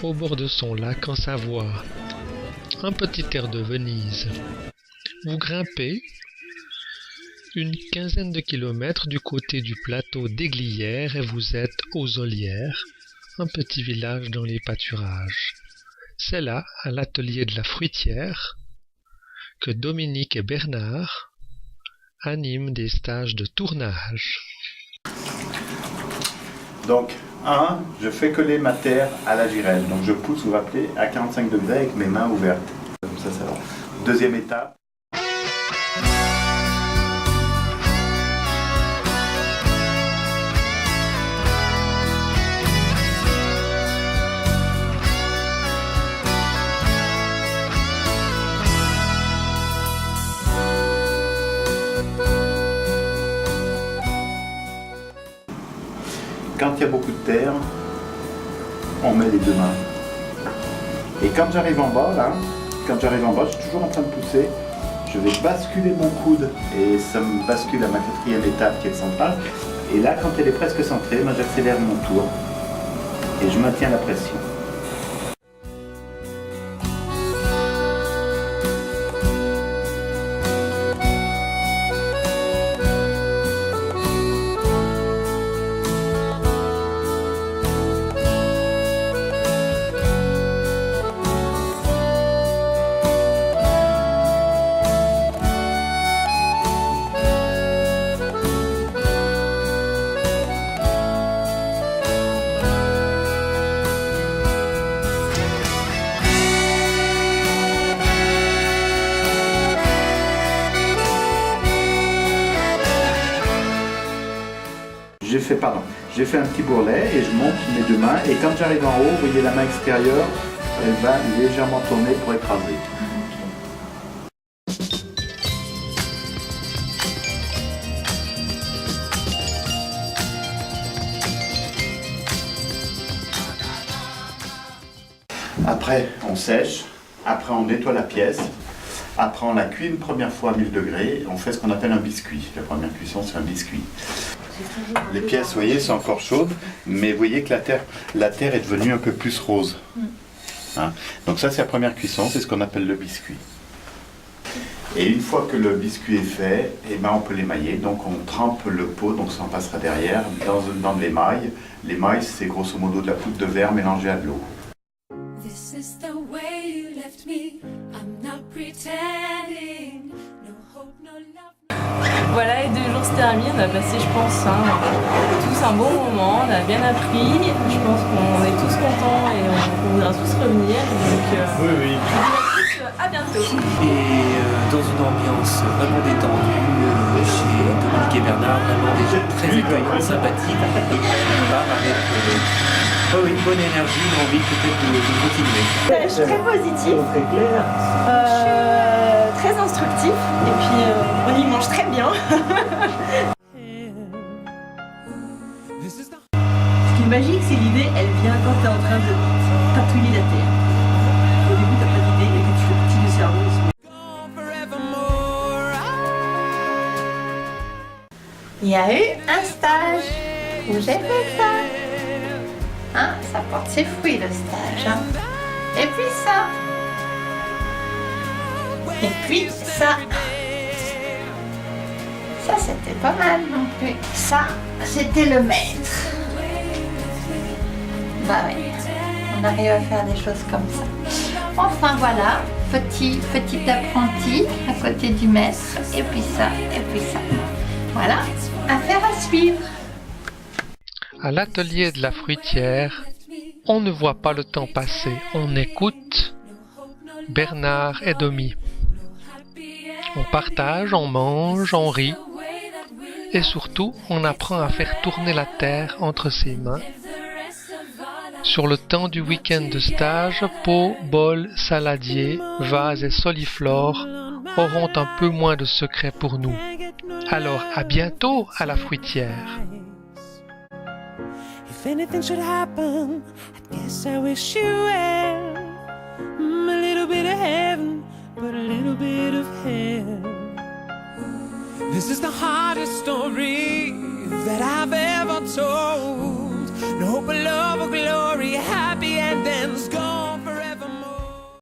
au bord de son lac en Savoie, un petit air de Venise. Vous grimpez une quinzaine de kilomètres du côté du plateau d'Aiglières et vous êtes aux Olières, un petit village dans les pâturages. C'est là, à l'atelier de la fruitière, que Dominique et Bernard animent des stages de tournage. Donc, je fais coller ma terre à la girelle. Donc je pousse, vous vous rappelez, à 45 degrés avec mes mains ouvertes. Comme ça va. Deuxième étape. Quand il y a beaucoup de terre, on met les deux mains. Et quand j'arrive en bas, je suis toujours en train de pousser, je vais basculer mon coude et ça me bascule à ma quatrième étape qui est centrale. Et là, quand elle est presque centrée, moi j'accélère mon tour et je maintiens la pression. J'ai fait un petit bourrelet et je monte mes deux mains et quand j'arrive en haut, vous voyez la main extérieure, elle va légèrement tourner pour écraser. Après, on sèche, après on nettoie la pièce, après on la cuit une première fois à 1000 degrés, on fait ce qu'on appelle un biscuit. La première cuisson, c'est un biscuit. Les pièces, vous voyez, sont encore chaudes, mais vous voyez que la terre est devenue un peu plus rose. Hein? Donc ça, c'est la première cuisson, c'est ce qu'on appelle le biscuit. Et une fois que le biscuit est fait, eh ben, on peut l'émailler. Donc on trempe le pot, donc ça en passera derrière, dans de l'émail. L'émail, c'est grosso modo de la poudre de verre mélangée à de l'eau. Voilà, les 2 jours se terminent, on a passé, je pense, tous un bon moment, on a bien appris, je pense qu'on est tous contents et on voudra tous revenir, donc Oui. à bientôt. Et dans une ambiance vraiment détendue, chez Dominique et Bernard, vraiment des gens très accueillants, sympathiques, et qui part avec une bonne énergie, une envie peut-être de continuer. Je suis très positif, très instructif, et puis on y mange très bien. Ce qui est magique, c'est l'idée, elle vient quand tu es en train de patouiller la terre. Au début, tu n'as pas d'idée, et que tu fais petit le cerveau. Il y a eu un stage où j'ai fait ça. Hein, ça porte ses fruits le stage. Hein. Et puis ça. Et puis ça. Ça c'était pas mal non plus. Ça c'était le maître. Bah oui, on arrive à faire des choses comme ça. Enfin voilà, petit apprenti à côté du maître. Et puis ça, et puis ça. Voilà, affaire à suivre. À l'atelier de la fruitière, on ne voit pas le temps passer, on écoute Bernard et Domi. On partage, on mange, on rit et surtout on apprend à faire tourner la terre entre ses mains. Sur le temps du week-end de stage, pots, bols, saladiers, vases et soliflores auront un peu moins de secrets pour nous. Alors à bientôt à la fruitière. If anything should happen, I guess I wish you well.